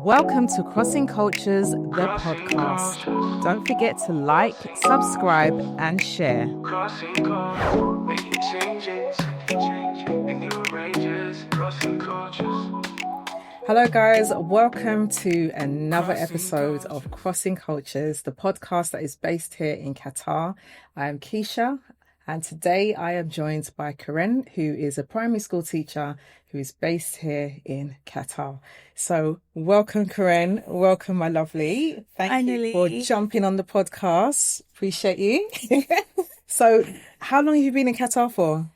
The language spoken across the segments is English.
Welcome to Crossing Cultures, the podcast. Don't forget to like, subscribe, and share. Crossing cultures, making changes, and new ranges, crossing cultures. Hello, guys. Welcome to another episode of Crossing Cultures, the podcast that is based here in Qatar. I am Keisha, and today I am joined by Karen, who is a primary school teacher who is based here in Qatar. So welcome, Karen. Welcome, my lovely. Thank you for jumping on the podcast. Appreciate you. So how long have you been in Qatar for?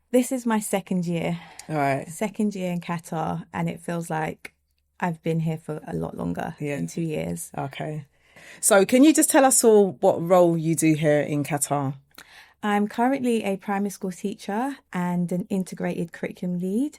This is my second year. All right. Second year in Qatar, and it feels like I've been here for a lot longer than 2 years. Okay. So can you just tell us all what role you do here in Qatar? I'm currently a primary school teacher and an integrated curriculum lead.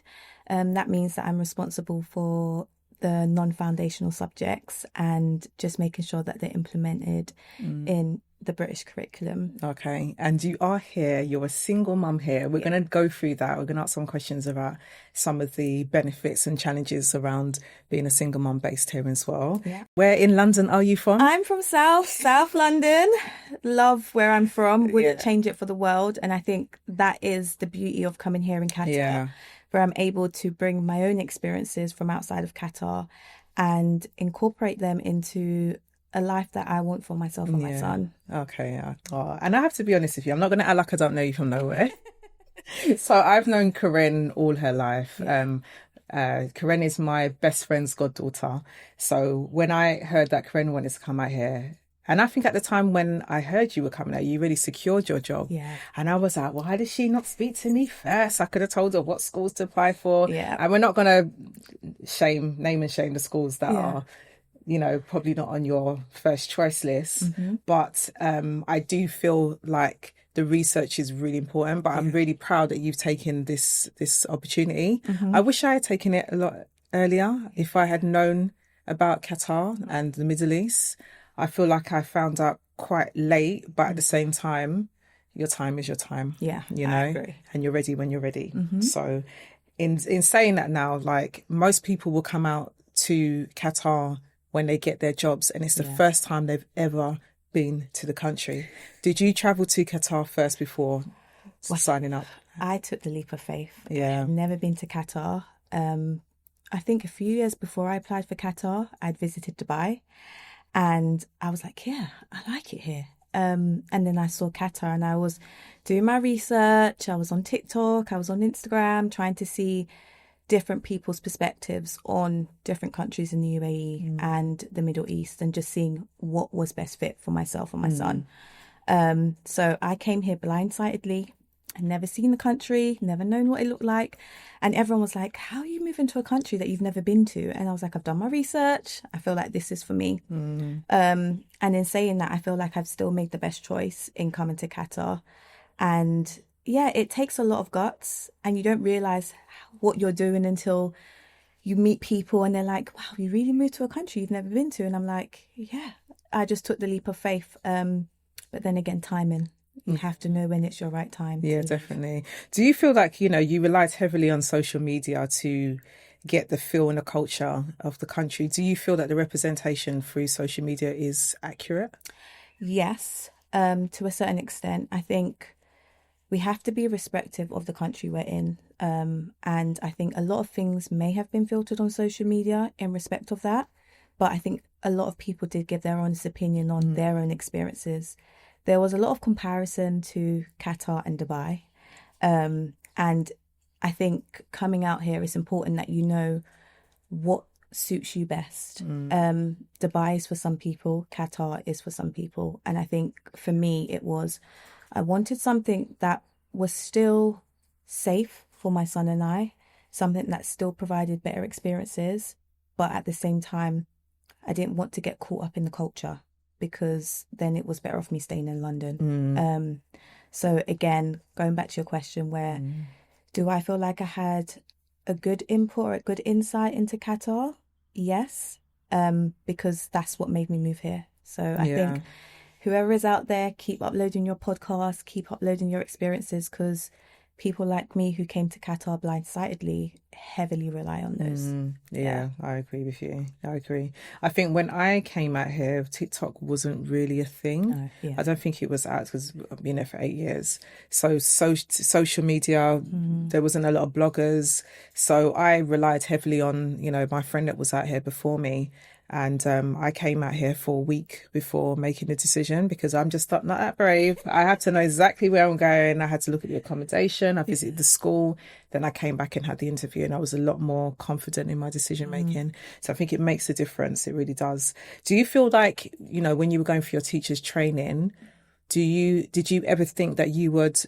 That means that I'm responsible for the non-foundational subjects and just making sure that they're implemented in the British curriculum. Okay. And you are here, you're a single mum here. We're going to go through that. We're going to ask some questions about some of the benefits and challenges around being a single mum based here as well. Yeah. Where in London are you from? I'm from South London. Love where I'm from. Wouldn't change it for the world. And I think that is the beauty of coming here in Qatar, where I'm able to bring my own experiences from outside of Qatar and incorporate them into a life that I want for myself and my son. Okay. And I have to be honest with you, I'm not going to act like I don't know you from nowhere. So I've known Karen all her life. Karen is my best friend's goddaughter. So when I heard that Karen wanted to come out here, and I think at the time when I heard you were coming out, you really secured your job. Yeah. And I was like, why did she not speak to me first? I could have told her what schools to apply for. Yeah. And we're not going to name and shame the schools that are, you know, probably not on your first choice list. Mm-hmm. But I do feel like the research is really important. But I'm really proud that you've taken this opportunity. Mm-hmm. I wish I had taken it a lot earlier. If I had known about Qatar and the Middle East, I feel like I found out quite late, but at the same time, your time is your time. Yeah, you know, I agree. And you're ready when you're ready. Mm-hmm. So in saying that now, like most people will come out to Qatar when they get their jobs and it's the first time they've ever been to the country. Did you travel to Qatar first before signing up? I took the leap of faith. Yeah. I've never been to Qatar. I think a few years before I applied for Qatar, I'd visited Dubai. And I was like, yeah, I like it here. And then I saw Qatar and I was doing my research. I was on TikTok, I was on Instagram, trying to see different people's perspectives on different countries in the UAE and the Middle East and just seeing what was best fit for myself and my son. So I came here blindsidedly. I'd never seen the country, never known what it looked like. And everyone was like, how are you moving to a country that you've never been to? And I was like, I've done my research. I feel like this is for me. And in saying that, I feel like I've still made the best choice in coming to Qatar. And yeah, it takes a lot of guts and you don't realize what you're doing until you meet people and they're like, wow, you really moved to a country you've never been to. And I'm like, yeah, I just took the leap of faith. But then again, timing. You have to know when it's your right time. Yeah, definitely. Do you feel like, you know, you relied heavily on social media to get the feel and the culture of the country? Do you feel that the representation through social media is accurate? Yes, to a certain extent. I think we have to be respectful of the country we're in. And I think a lot of things may have been filtered on social media in respect of that. But I think a lot of people did give their honest opinion on their own experiences. There was a lot of comparison to Qatar and Dubai. And I think coming out here, it's important that you know what suits you best. Dubai is for some people, Qatar is for some people. And I think for me, I wanted something that was still safe for my son and I, something that still provided better experiences. But at the same time, I didn't want to get caught up in the culture, because then it was better off me staying in London. So again, going back to your question, where do I feel like I had a good input or a good insight into Qatar? Yes, because that's what made me move here. So I think whoever is out there, keep uploading your podcast, keep uploading your experiences, because people like me who came to Qatar blindsidedly heavily rely on those. Yeah, I agree with you. I agree. I think when I came out here, TikTok wasn't really a thing. No, yeah. I don't think it was out because I've been there for 8 years. So social media, there wasn't a lot of bloggers. So I relied heavily on, my friend that was out here before me. And I came out here for a week before making the decision because I'm just not that brave. I had to know exactly where I'm going. I had to look at the accommodation. I visited the school. Then I came back and had the interview, and I was a lot more confident in my decision making. So I think it makes a difference. It really does. Do you feel like, when you were going for your teacher's training, did you ever think that you would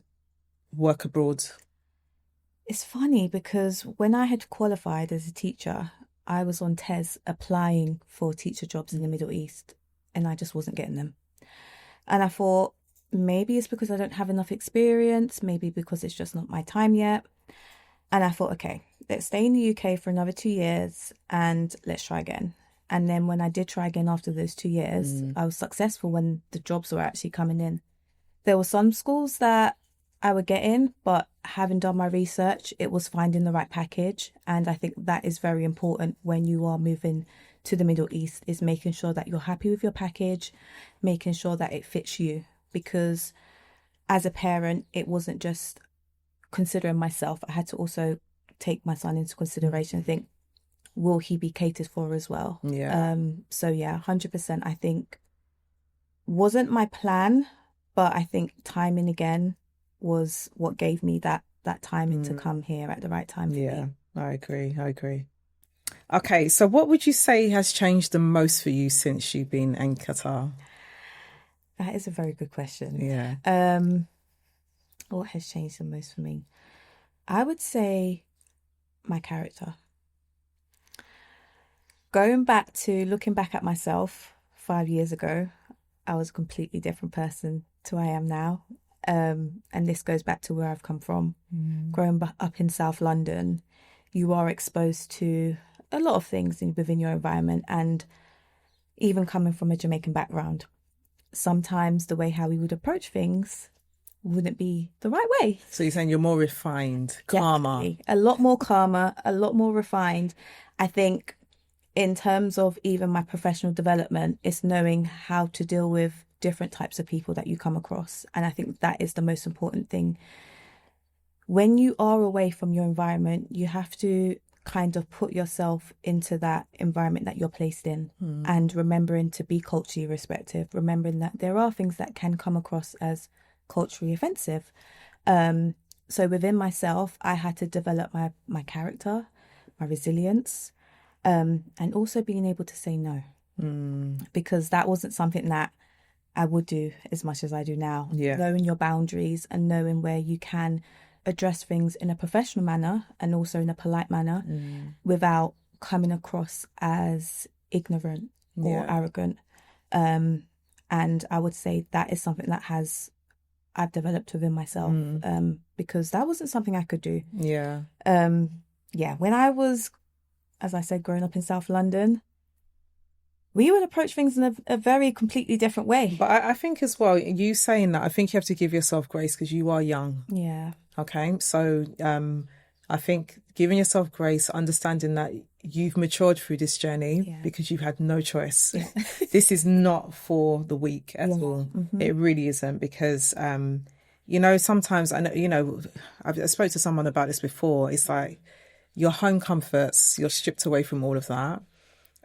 work abroad? It's funny because when I had qualified as a teacher, I was on TES applying for teacher jobs in the Middle East, and I just wasn't getting them. And I thought, maybe it's because I don't have enough experience, maybe because it's just not my time yet. And I thought, okay, let's stay in the UK for another 2 years and let's try again. And then when I did try again after those 2 years, I was successful when the jobs were actually coming in. There were some schools that I would get in, but having done my research, it was finding the right package. And I think that is very important when you are moving to the Middle East, is making sure that you're happy with your package, making sure that it fits you. Because as a parent, it wasn't just considering myself. I had to also take my son into consideration and think, will he be catered for as well? Yeah. So yeah, 100%, I think wasn't my plan, but I think timing again was what gave me that timing to come here at the right time for me. I agree. Okay, so what would you say has changed the most for you since you've been in Qatar? That is a very good question. Yeah. What has changed the most for me? I would say my character. Looking back at myself 5 years ago, I was a completely different person to I am now. And this goes back to where I've come from. Growing up in South London, you are exposed to a lot of things within your environment, and even coming from a Jamaican background, sometimes the way how we would approach things wouldn't be the right way. So you're saying you're more refined, calmer. Definitely. A lot more calmer, a lot more refined. I think in terms of even my professional development, it's knowing how to deal with different types of people that you come across. And I think that is the most important thing. When you are away from your environment, you have to kind of put yourself into that environment that you're placed in, and remembering to be culturally respectful, remembering that there are things that can come across as culturally offensive. So within myself, I had to develop my character, my resilience, and also being able to say no, because that wasn't something that I would do as much as I do now. Yeah. Knowing your boundaries and knowing where you can address things in a professional manner and also in a polite manner without coming across as ignorant or arrogant. And I would say that is something that I've developed within myself, because that wasn't something I could do. Yeah. When I was, as I said, growing up in South London, we would approach things in a very completely different way. But I think as well, you saying that, I think you have to give yourself grace because you are young. Yeah. Okay. So I think giving yourself grace, understanding that you've matured through this journey because you've had no choice. Yeah. This is not for the weak at all. It really isn't, because, sometimes, I know, I spoke to someone about this before. It's like your home comforts, you're stripped away from all of that.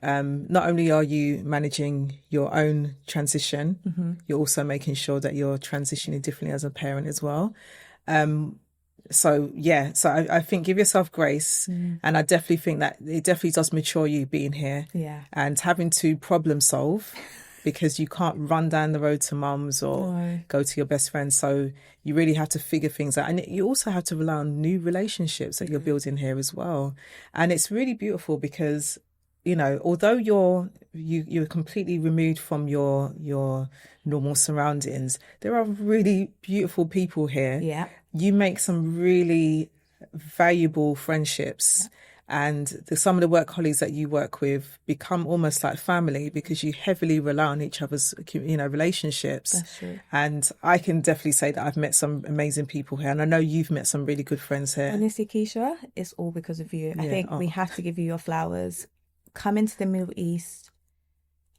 Not only are you managing your own transition, you're also making sure that you're transitioning differently as a parent as well. So I think give yourself grace, and I definitely think that it definitely does mature you being here, and having to problem solve, because you can't run down the road to mum's or go to your best friend. So you really have to figure things out, and you also have to rely on new relationships that you're building here as well. And it's really beautiful because, although you're completely removed from your normal surroundings, there are really beautiful people here. Yeah. You make some really valuable friendships. And some of the work colleagues that you work with become almost like family because you heavily rely on each other's, relationships. That's true. And I can definitely say that I've met some amazing people here. And I know you've met some really good friends here. Honestly, Keisha, it's all because of you. I think we have to give you your flowers. Coming to the Middle East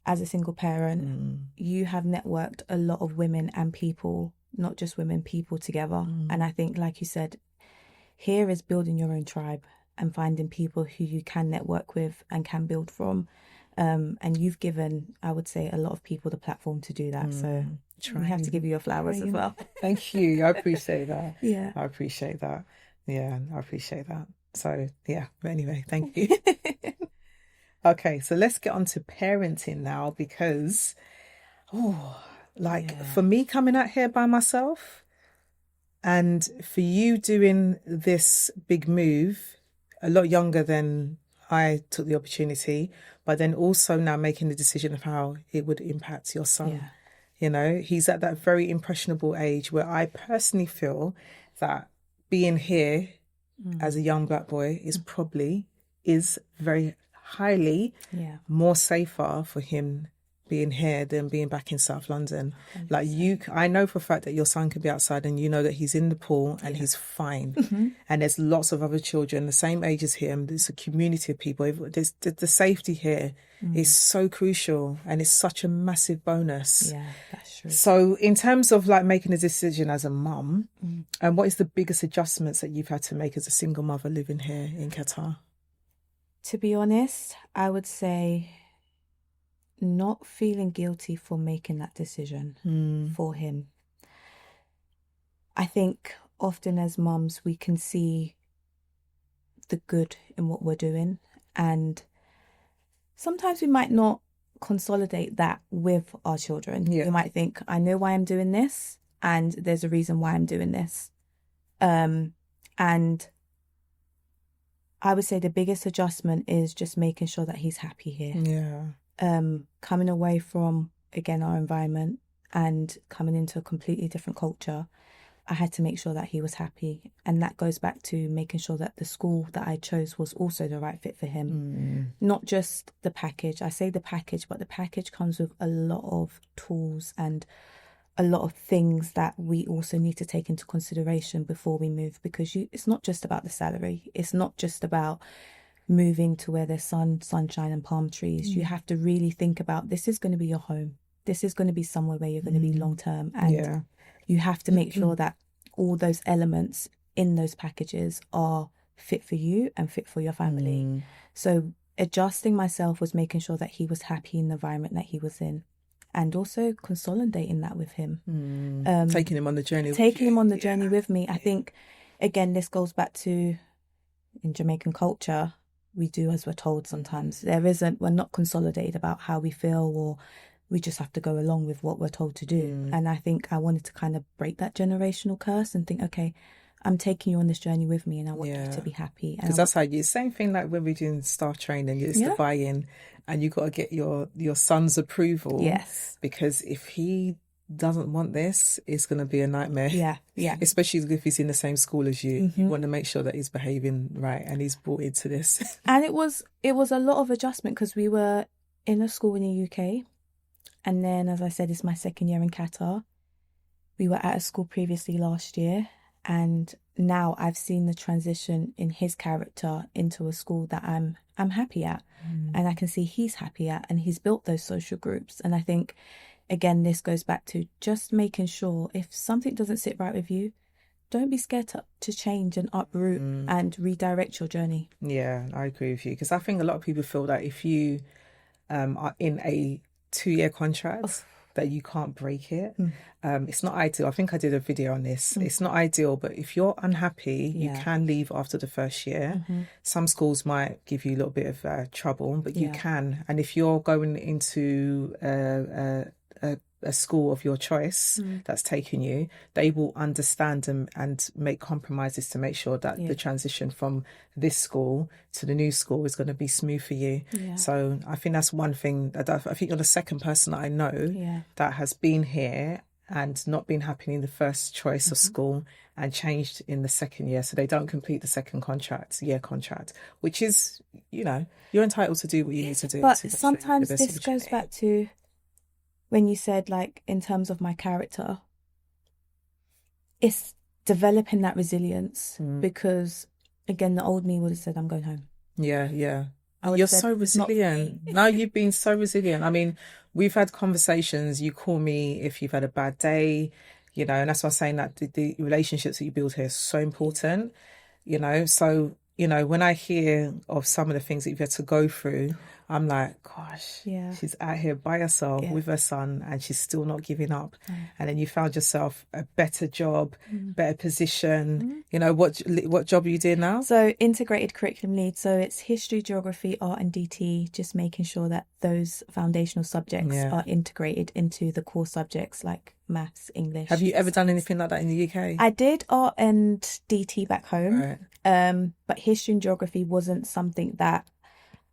as a single parent, you have networked a lot of women and people, not just women, people together. And I think, like you said, here is building your own tribe and finding people who you can network with and can build from. And you've given, I would say, a lot of people the platform to do that. So we have to give you your flowers as well. Thank you. I appreciate that. Yeah. I appreciate that. Yeah, I appreciate that. So, yeah, but anyway, thank you. Okay, so let's get on to parenting now because, for me coming out here by myself and for you doing this big move a lot younger than I took the opportunity, but then also now making the decision of how it would impact your son. Yeah. He's at that very impressionable age where I personally feel that being here as a young black boy is very highly more safer for him being here than being back in South London. 100%. Like I know for a fact that your son could be outside and you know that he's in the pool and he's fine. And there's lots of other children the same age as him. There's a community of people. There's the safety here is so crucial and it's such a massive bonus. Yeah, that's true. So in terms of like making a decision as a mum, and what is the biggest adjustments that you've had to make as a single mother living here in Qatar? To be honest, I would say not feeling guilty for making that decision for him. I think often as mums, we can see the good in what we're doing, and sometimes we might not consolidate that with our children. You might think, I know why I'm doing this, and there's a reason why I'm doing this. And I would say the biggest adjustment is just making sure that he's happy here. Yeah. Coming away from, again, our environment and coming into a completely different culture, I had to make sure that he was happy. And that goes back to making sure that the school that I chose was also the right fit for him. Not just the package. I say the package, but the package comes with a lot of tools and a lot of things that we also need to take into consideration before we move, because it's not just about the salary. It's not just about moving to where there's sunshine and palm trees. You have to really think about, this is going to be your home. This is going to be somewhere where you're going to be long term. And you have to make sure that all those elements in those packages are fit for you and fit for your family. So adjusting myself was making sure that he was happy in the environment that he was in, and also consolidating that with him. Taking him on the journey. Journey with me. I think, again, this goes back to, in Jamaican culture, we do as we're told sometimes. We're not consolidated about how we feel, or we just have to go along with what we're told to do. And I think I wanted to kind of break that generational curse and think, okay, I'm taking you on this journey with me and I want you to be happy. Because that's how same thing like when we're doing staff training, it's the buy-in and you got to get your son's approval. Yes. Because if he doesn't want this, it's going to be a nightmare. Yeah. Especially if he's in the same school as you. You want to make sure that he's behaving right and he's brought into this. And it was a lot of adjustment because we were in a school in the UK. And then, as I said, it's my second year in Qatar. We were at a school previously last year. And now I've seen the transition in his character into a school that I'm happy at. And I can see he's happy at, and he's built those social groups. And I think, again, this goes back to just making sure if something doesn't sit right with you, don't be scared to change and uproot and redirect your journey. Yeah, I agree with you. Because I think a lot of people feel that if you are in a 2-year contract, that you can't break it. It's not ideal. I think I did a video on this. It's not ideal, but if you're unhappy, you can leave after the first year. Some schools might give you a little bit of trouble, but you can. And if you're going into a school of your choice that's taking you, they will understand and make compromises to make sure that the transition from this school to the new school is going to be smooth for you. So I think that's one thing that I think you're the second person that I know that has been here and not been happy in the first choice of school and changed in the second year. So they don't complete the second year contract, which is, you're entitled to do what you need to do. But to sometimes the best this goes back to when you said, like, in terms of my character, it's developing that resilience because, again, the old me would have said, I'm going home. Yeah. You're so resilient. No, you've been so resilient. I mean, we've had conversations. You call me if you've had a bad day, and that's why I'm saying that the relationships that you build here is so important, So, when I hear of some of the things that you've had to go through, I'm like, gosh, she's out here by herself with her son and she's still not giving up. And then you found yourself a better job, better position. What job are you doing now? So integrated curriculum lead. So it's history, geography, art and DT, just making sure that those foundational subjects are integrated into the core subjects like maths, English. Have you ever done anything like that in the UK? I did art and DT back home. Right. But history and geography wasn't something that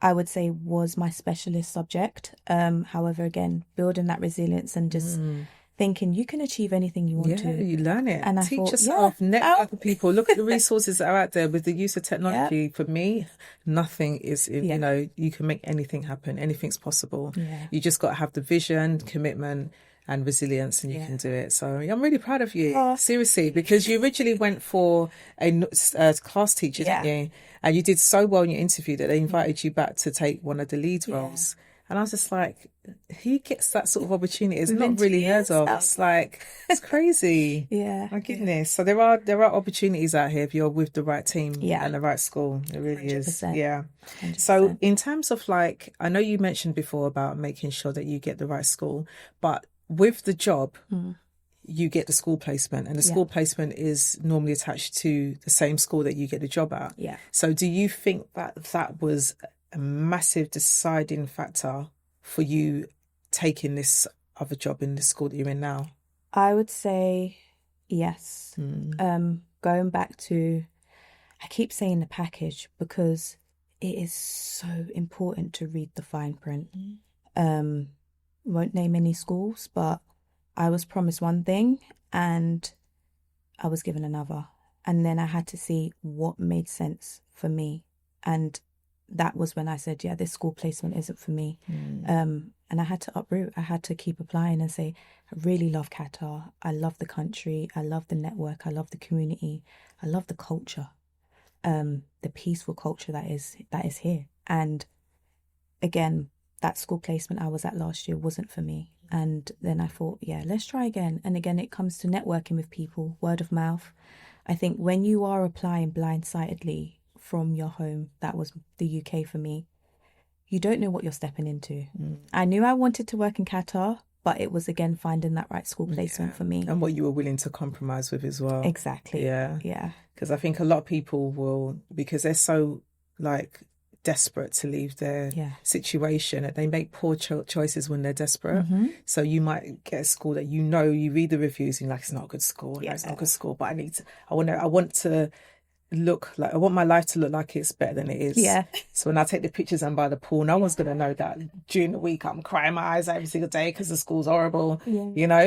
I would say was my specialist subject. However, again, building that resilience and just thinking you can achieve anything you want to. Yeah, you learn it. And teach yourself, network with people. Look at the resources that are out there with the use of technology. For me, nothing is, you can make anything happen. Anything's possible. Yeah. You just got to have the vision, commitment and resilience and you can do it. So I'm really proud of you, seriously, because you originally went for a class teacher, didn't you? And you did so well in your interview that they invited you back to take one of the lead roles. And I was just like, who gets that sort of opportunity? It's not really heard of. It's like, it's crazy. My goodness. So there are opportunities out here if you're with the right team and the right school. It really 100%. Is. Yeah. 100%. So in terms of like, I know you mentioned before about making sure that you get the right school, but with the job, you get the school placement and the school placement is normally attached to the same school that you get the job at. Yeah. So do you think that was a massive deciding factor for you taking this other job in the school that you're in now? I would say yes. Going back to, I keep saying the package because it is so important to read the fine print. Won't name any schools, but I was promised one thing and I was given another. And then I had to see what made sense for me. And that was when I said, this school placement isn't for me. And I had to uproot. I had to keep applying and say, I really love Qatar. I love the country. I love the network. I love the community. I love the culture, the peaceful culture that is here. And again, that school placement I was at last year wasn't for me. And then I thought, let's try again. And again, it comes to networking with people, word of mouth. I think when you are applying blindsidedly from your home, that was the UK for me, you don't know what you're stepping into. I knew I wanted to work in Qatar, but it was, again, finding that right school placement for me. And what you were willing to compromise with as well. Exactly. Yeah. Because I think a lot of people will, because they're so, desperate to leave their situation, they make poor choices when they're desperate. So you might get a school that you read the reviews and you're like, it's not a good school, it's not a good school, but I want to look like, I want my life to look like it's better than it is. So when I take the pictures and by the pool, no one's going to know that during the week I'm crying my eyes out every single day because the school's horrible.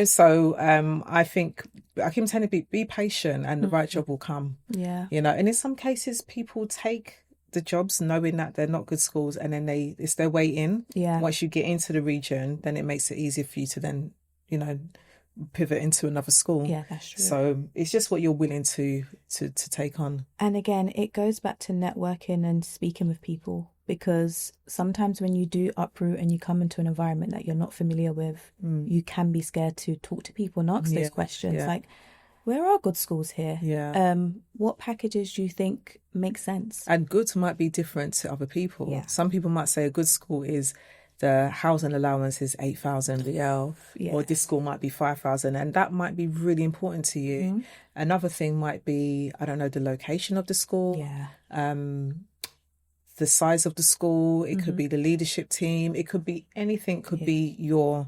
So I think I keep telling people, be patient and the right job will come. And in some cases people take the jobs knowing that they're not good schools and then it's their way in. Once you get into the region, then it makes it easier for you to then pivot into another school. That's true. So it's just what you're willing to take on. And again, it goes back to networking and speaking with people, because sometimes when you do uproot and you come into an environment that you're not familiar with, you can be scared to talk to people and ask those questions like, where are good schools here? What packages do you think make sense? And good might be different to other people. Some people might say a good school is the housing allowance is 8,000 rial, or this school might be 5,000, and that might be really important to you. Another thing might be, I don't know, the location of the school, the size of the school. It could be the leadership team. It could be anything. Could be your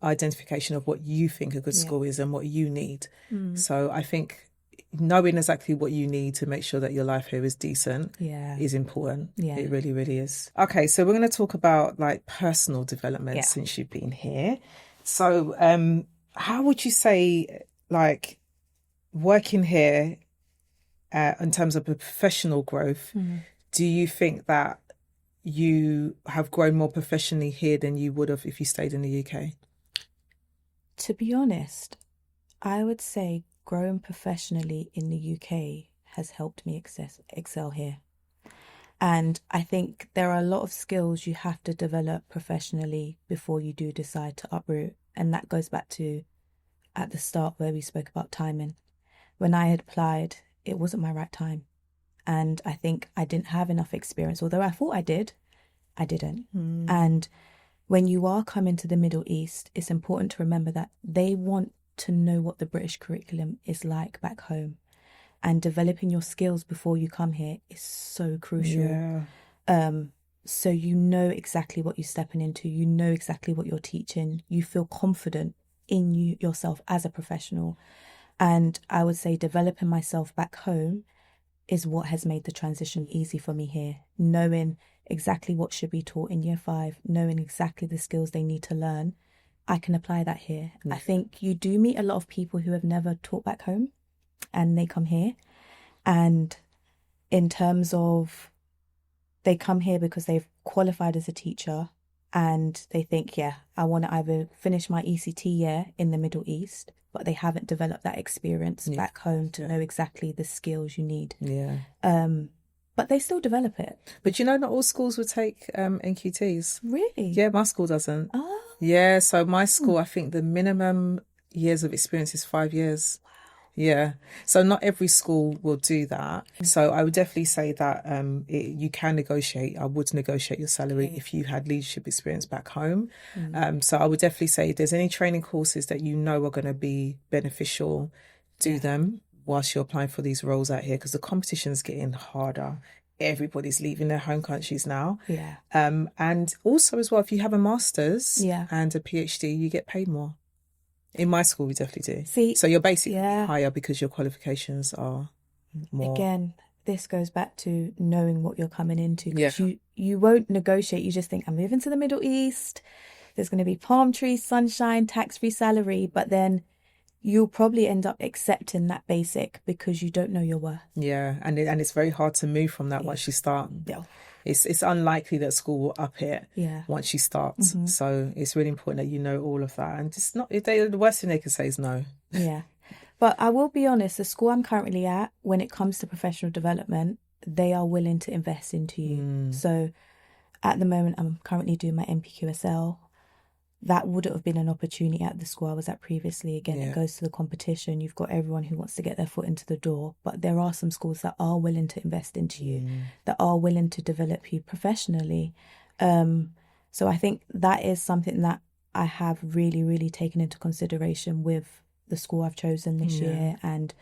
identification of what you think a good school is and what you need. So I think knowing exactly what you need to make sure that your life here is decent is important. It really, really is. Okay, so we're going to talk about personal development since you've been here. So how would you say, like, working here in terms of a professional growth, do you think that you have grown more professionally here than you would have if you stayed in the UK? To be honest, I would say growing professionally in the UK has helped me excel here. And I think there are a lot of skills you have to develop professionally before you do decide to uproot. And that goes back to at the start where we spoke about timing. When I had applied, it wasn't my right time. And I think I didn't have enough experience. Although I thought I did, I didn't. And when you are coming to the Middle East, it's important to remember that they want to know what the British curriculum is like back home. And developing your skills before you come here is so crucial. Yeah. So you know exactly what you're stepping into. You know exactly what you're teaching. You feel confident in yourself as a professional. And I would say developing myself back home is what has made the transition easy for me here. Knowing exactly what should be taught in year 5, knowing exactly the skills they need to learn, I can apply that here. I think you do meet a lot of people who have never taught back home and they come here. And in terms of, they come here because they've qualified as a teacher and they think, yeah, I want to either finish my ECT year in the Middle East, but they haven't developed that experience back home to know exactly the skills you need. Yeah. But they still develop it. But you know, not all schools would take NQTs. Really? Yeah, my school doesn't. Oh. Yeah, so my school, I think the minimum years of experience is 5 years. Wow. Yeah. So not every school will do that. So I would definitely say that you can negotiate. I would negotiate your salary if you had leadership experience back home. So I would definitely say if there's any training courses that you know are going to be beneficial, do them whilst you're applying for these roles out here, because the competition is getting harder. Everybody's leaving their home countries now. Yeah. And also as well, if you have a master's Yeah. and a PhD, you get paid more. In my school, we definitely do. See, so you're basically higher because your qualifications are more. Again, this goes back to knowing what you're coming into. Yeah. You won't negotiate. You just think, I'm moving to the Middle East. There's going to be palm trees, sunshine, tax-free salary. But then you'll probably end up accepting that basic because you don't know your worth. Yeah, and it's very hard to move from that once you start. Yeah. It's unlikely that school will up it once you start. So it's really important that you know all of that. And just not, the worst thing they can say is no. Yeah. But I will be honest, the school I'm currently at, when it comes to professional development, they are willing to invest into you. So at the moment, I'm currently doing my NPQSL. That wouldn't have been an opportunity at the school I was at previously. Again, it goes to the competition. You've got everyone who wants to get their foot into the door. But there are some schools that are willing to invest into you, that are willing to develop you professionally. So I think that is something that I have really, really taken into consideration with the school I've chosen this year. And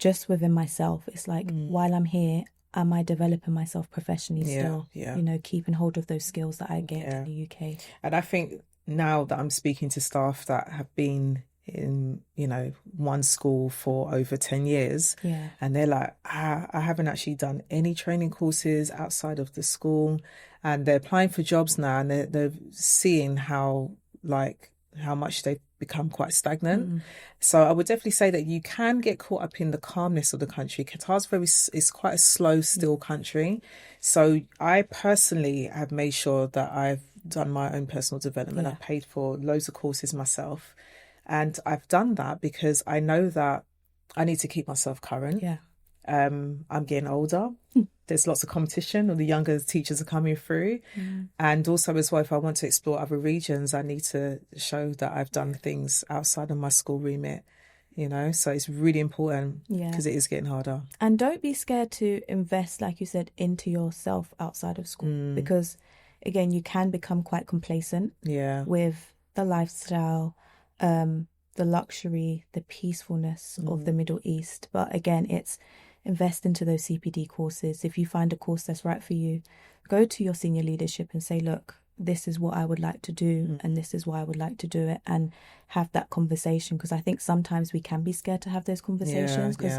just within myself, it's like, while I'm here, am I developing myself professionally still? You know, keeping hold of those skills that I get in the UK. And I think now that I'm speaking to staff that have been in, you know, one school for over 10 years, and they're like, I haven't actually done any training courses outside of the school, and they're applying for jobs now, and they're seeing how much they've become quite stagnant. So I would definitely say that you can get caught up in the calmness of the country. Qatar's is quite a slow, still country. So I personally have made sure that I've done my own personal development. I've paid for loads of courses myself, and I've done that because I know that I need to keep myself current. I'm getting older. There's lots of competition, or the younger teachers are coming through. And also as well, if I want to explore other regions, I need to show that I've done things outside of my school remit, you know. So it's really important because it is getting harder. And don't be scared to invest, like you said, into yourself outside of school, because again, you can become quite complacent with the lifestyle, the luxury, the peacefulness of the Middle East. But again, it's invest into those CPD courses. If you find a course that's right for you, go to your senior leadership and say, look, this is what I would like to do and this is why I would like to do it, and have that conversation. Because I think sometimes we can be scared to have those conversations because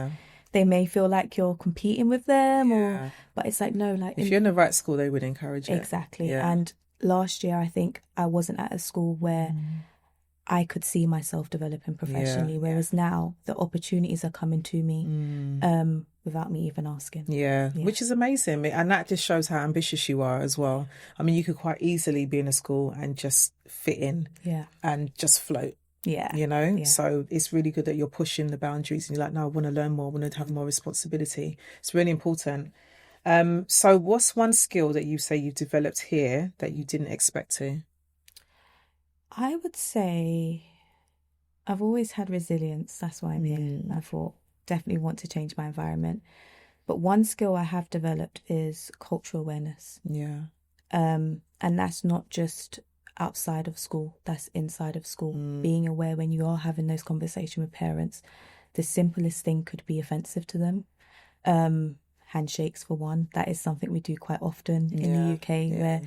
they may feel like you're competing with them, but it's like, no, like if you're in the right school, they would encourage it. Exactly. And last year, I think I wasn't at a school where I could see myself developing professionally. Whereas now the opportunities are coming to me without me even asking. Yeah, which is amazing. And that just shows how ambitious you are as well. I mean, you could quite easily be in a school and just fit in and just float. Yeah. You know, so it's really good that you're pushing the boundaries and you're like, no, I want to learn more, I want to have more responsibility. It's really important. So what's one skill that you say you've developed here that you didn't expect to? I would say I've always had resilience. That's why I'm here. I thought, definitely want to change my environment. But one skill I have developed is cultural awareness. Yeah. And that's not just outside of school, that's inside of school. Being aware when you are having those conversations with parents, the simplest thing could be offensive to them. Handshakes for one, that is something we do quite often in the UK, where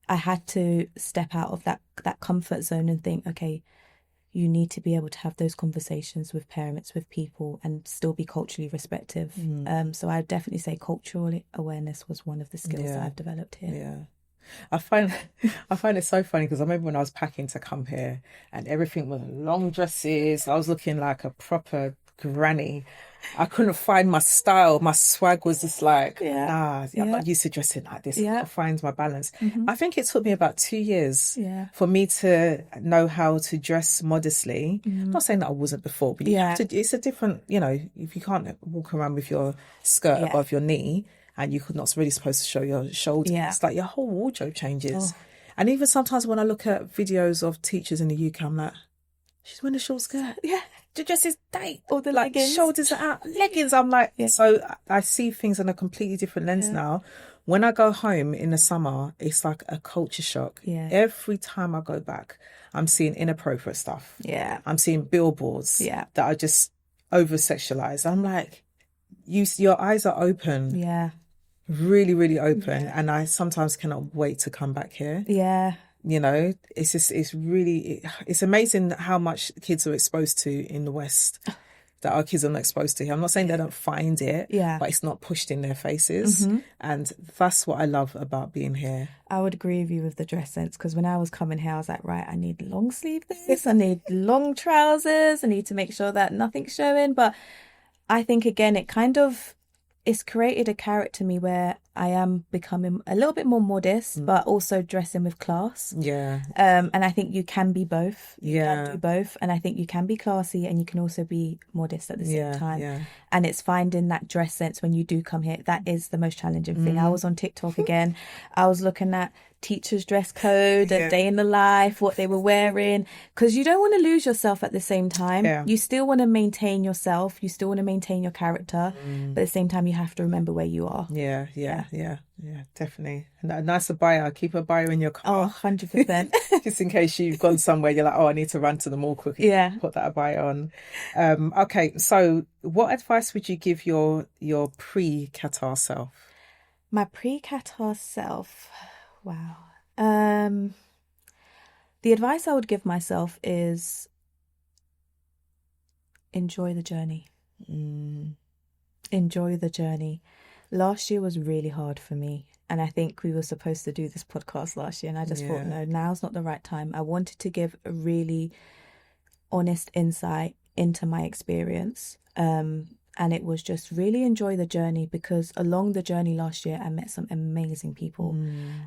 I had to step out of that comfort zone and think, okay, you need to be able to have those conversations with parents, with people, and still be culturally respectful. So I'd definitely say cultural awareness was one of the skills that I've developed here. Yeah. I find it so funny because I remember when I was packing to come here and everything was long dresses. I was looking like a proper granny. I couldn't find my style. My swag was just like, nah, I'm not used to dressing like this. I can't find my balance. I think it took me about 2 years for me to know how to dress modestly. I'm not saying that I wasn't before, but you have to, it's a different, you know, if you can't walk around with your skirt above your knee, and you're not really supposed to show your shoulders. It's like your whole wardrobe changes. And even sometimes when I look at videos of teachers in the UK, I'm like, she's wearing a short skirt. The dress is tight. Or the like leggings. Shoulders are out. Leggings. I'm like, so I see things on a completely different lens now. When I go home in the summer, it's like a culture shock. Every time I go back, I'm seeing inappropriate stuff. I'm seeing billboards that are just over-sexualized. I'm like, your eyes are open. Really, really open. And I sometimes cannot wait to come back here. You know, it's just, it's amazing how much kids are exposed to in the West that our kids are not exposed to here. I'm not saying they don't find it, but it's not pushed in their faces. And that's what I love about being here. I would agree with you with the dress sense, because when I was coming here, I was like, right, I need long sleeve this, I need long trousers, I need to make sure that nothing's showing. But I think, again, it's created a character me where I am becoming a little bit more modest, but also dressing with class. And I think you can be both. You can do both. And I think you can be classy and you can also be modest at the same time. And it's finding that dress sense when you do come here. That is the most challenging thing. I was on TikTok again. I was looking at teachers' dress code, a day in the life, what they were wearing, because you don't want to lose yourself at the same time. You still want to maintain yourself, you still want to maintain your character, but at the same time you have to remember where you are. Definitely. And a nice abaya, keep a abaya in your car. 100%. Just in case you've gone somewhere, you're like, oh, I need to run to the mall quickly. Put that abaya on. Okay, so what advice would you give your pre-Qatar self? My pre-Qatar self, wow. The advice I would give myself is enjoy the journey. Enjoy the journey. Last year was really hard for me. And I think we were supposed to do this podcast last year. And I just thought, no, now's not the right time. I wanted to give a really honest insight into my experience. And it was just really enjoy the journey, because along the journey last year, I met some amazing people.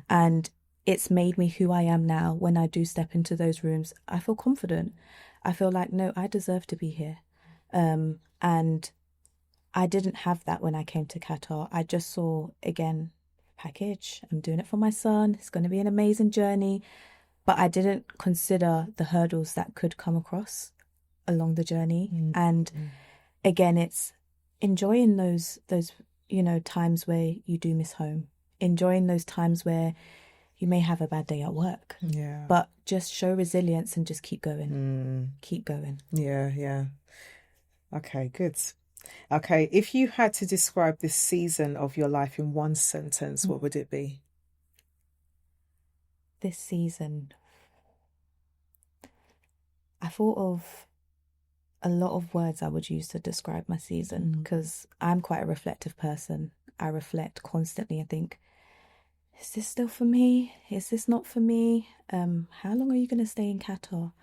And it's made me who I am now. When I do step into those rooms, I feel confident. I feel like, no, I deserve to be here. And I didn't have that when I came to Qatar. I just saw, again, package. I'm doing it for my son. It's going to be an amazing journey. But I didn't consider the hurdles that could come across along the journey. And again, it's enjoying those times where you do miss home. Enjoying those times where you may have a bad day at work. But just show resilience and just keep going. Keep going. Okay, good. Okay, if you had to describe this season of your life in one sentence, what would it be? This season, I thought of a lot of words I would use to describe my season, because I'm quite a reflective person. I reflect constantly. I think, is this still for me? Is this not for me? How long are you going to stay in Qatar?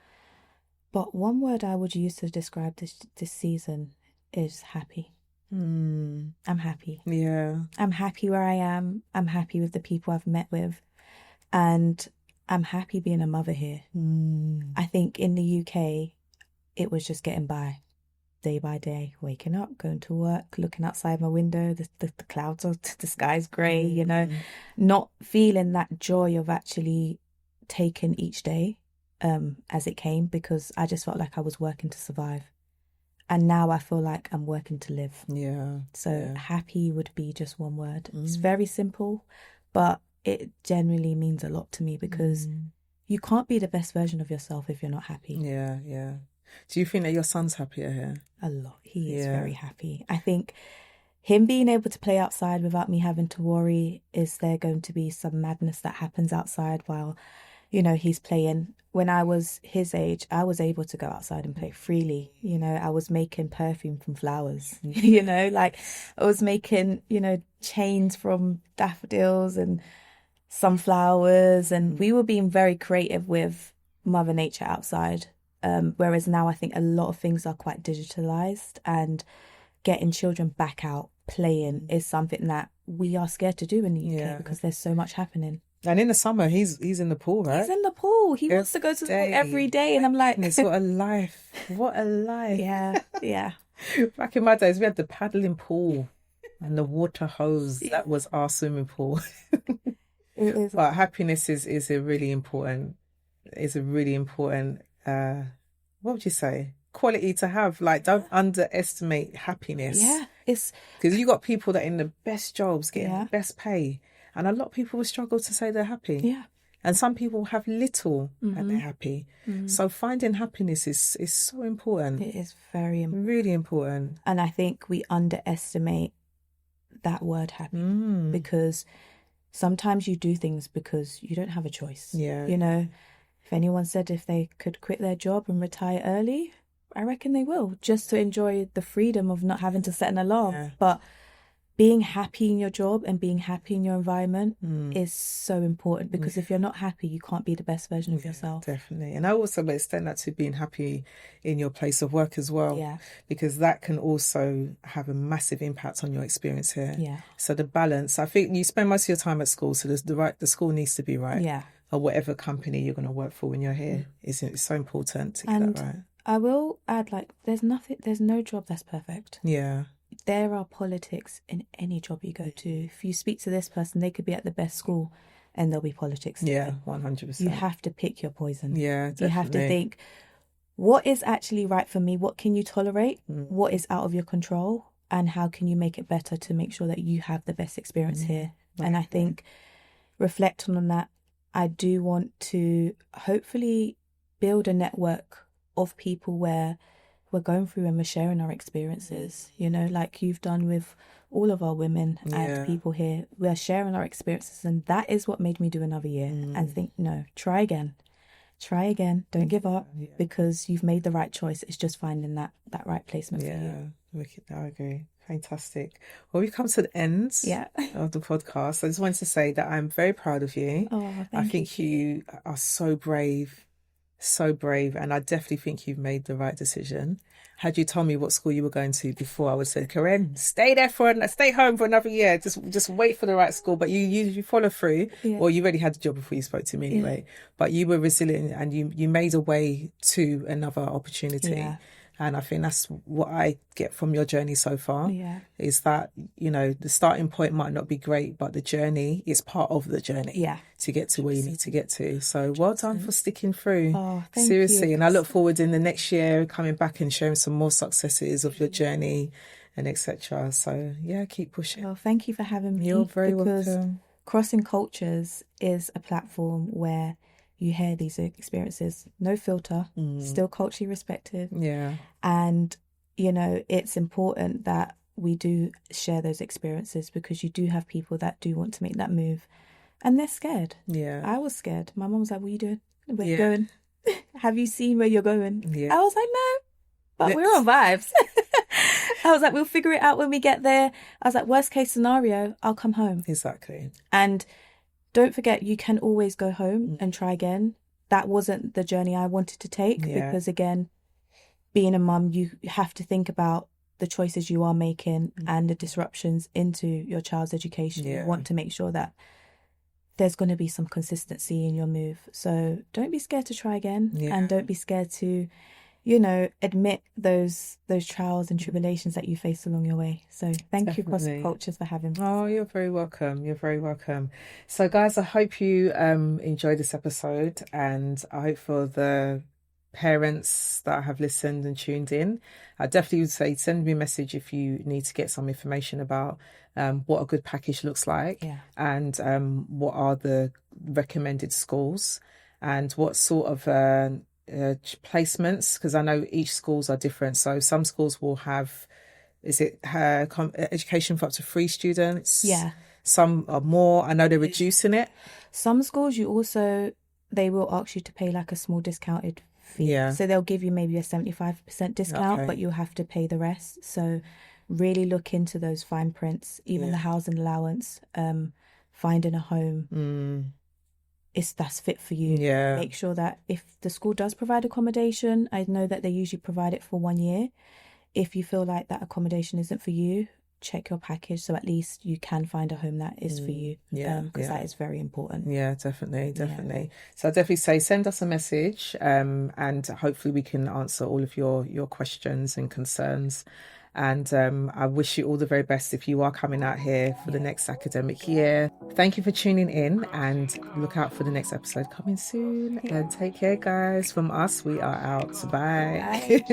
But one word I would use to describe this season is happy. I'm happy. Yeah. I'm happy where I am. I'm happy with the people I've met with. And I'm happy being a mother here. I think in the UK, it was just getting by, day by day, waking up, going to work, looking outside my window, the clouds are, the sky's grey, you know, not feeling that joy of actually taking each day as it came, because I just felt like I was working to survive. And now I feel like I'm working to live. Yeah. So happy would be just one word. It's very simple, but it genuinely means a lot to me, because you can't be the best version of yourself if you're not happy. Yeah, yeah. Do you think that your son's happier here? A lot. He is very happy. I think him being able to play outside without me having to worry, is there going to be some madness that happens outside while, you know, he's playing. When I was his age, I was able to go outside and play freely. You know, I was making perfume from flowers, you know, like I was making, you know, chains from daffodils and sunflowers, and we were being very creative with Mother Nature outside. Whereas now I think a lot of things are quite digitalized, and getting children back out playing is something that we are scared to do in the UK because there's so much happening. And in the summer, he's in the pool, right? He's in the pool. He wants to go to the pool every day, and I'm like, what a life! What a life! Yeah. Back in my days, we had the paddling pool and the water hose. That was our swimming pool. It is. But happiness is a really important. What would you say? Quality to have. Like, don't underestimate happiness. Yeah, it's because you got people that are in the best jobs, getting the best pay, and a lot of people will struggle to say they're happy. Yeah, and some people have little and they're happy. So finding happiness is so important. It is very important. Really important. And I think we underestimate that word happy because sometimes you do things because you don't have a choice. Yeah. You know, if anyone said if they could quit their job and retire early, I reckon they will, just to enjoy the freedom of not having to set an alarm. Yeah. But being happy in your job and being happy in your environment is so important, because if you're not happy, you can't be the best version of yourself. Definitely. And I also extend that to being happy in your place of work as well. Yeah. Because that can also have a massive impact on your experience here. Yeah. So the balance, I think you spend most of your time at school, so the school needs to be right. Yeah. Or whatever company you're going to work for when you're here. It's so important to get that right. I will add, like, there's no job that's perfect. Yeah. There are politics in any job you go to. If you speak to this person, they could be at the best school and there'll be politics. Yeah, 100%. You have to pick your poison. Yeah, definitely. You have to think, what is actually right for me? What can you tolerate? What is out of your control? And how can you make it better to make sure that you have the best experience here? Right. And I think reflecting on that, I do want to hopefully build a network of people where we're going through and we're sharing our experiences, you know, like you've done with all of our women and people here. We're sharing our experiences, and that is what made me do another year and think, no, try again, don't give up, because you've made the right choice. It's just finding that right placement for you. Wicked. I agree. Fantastic. Well, we've come to the end of the podcast. I just wanted to say that I'm very proud of you. I think you are so brave, and I definitely think you've made the right decision. Had you told me what school you were going to before, I would have said, Karen, stay home for another year. Just wait for the right school. But you follow through. Yeah. Well, you already had the job before you spoke to me anyway. Yeah. But you were resilient, and you made a way to another opportunity. Yeah. And I think that's what I get from your journey so far, is that, you know, the starting point might not be great, but the journey is part of the journey to get to where you need to get to. So well done for sticking through. Seriously. You. And I look forward in the next year coming back and sharing some more successes of your journey and etc. So, yeah, keep pushing. Well, thank you for having me. You're very welcome. Crossing Cultures is a platform where you hear these experiences, no filter, still culturally respected. Yeah. And, you know, it's important that we do share those experiences, because you do have people that do want to make that move and they're scared. Yeah. I was scared. My mum was like, what are you doing? Where you going? Have you seen where you're going? Yeah. I was like, no, but we're on vibes. I was like, we'll figure it out when we get there. I was like, worst case scenario, I'll come home. Exactly. And don't forget, you can always go home and try again. that wasn't the journey I wanted to take, because again, being a mum, you have to think about the choices you are making and the disruptions into your child's education. You want to make sure that there's going to be some consistency in your move. So don't be scared to try again, and don't be scared to, admit those trials and tribulations that you face along your way. So thank you, Crossing Cultures, for having me. Oh, you're very welcome. You're very welcome. So guys, I hope you enjoyed this episode, and I hope for the parents that have listened and tuned in, I definitely would say send me a message if you need to get some information about what a good package looks like, and what are the recommended schools, and what sort of placements, because I know each schools are different. So some schools will have, is it education for up to 3 students? Some are more. I know they're reducing it. Some schools they will ask you to pay like a small discounted fee. So they'll give you maybe a 75% discount, but you'll have to pay the rest. So really look into those fine prints, even the housing allowance, finding a home that's fit for you. Make sure that if the school does provide accommodation, I know that they usually provide it for 1 year. If you feel like that accommodation isn't for you, check your package, so at least you can find a home that is for you, because that is very important. Definitely. So I'll definitely say send us a message, and hopefully we can answer all of your questions and concerns. And I wish you all the very best if you are coming out here for the next academic year. Thank you for tuning in, and look out for the next episode coming soon. And take care, guys. From us, we are out. Bye.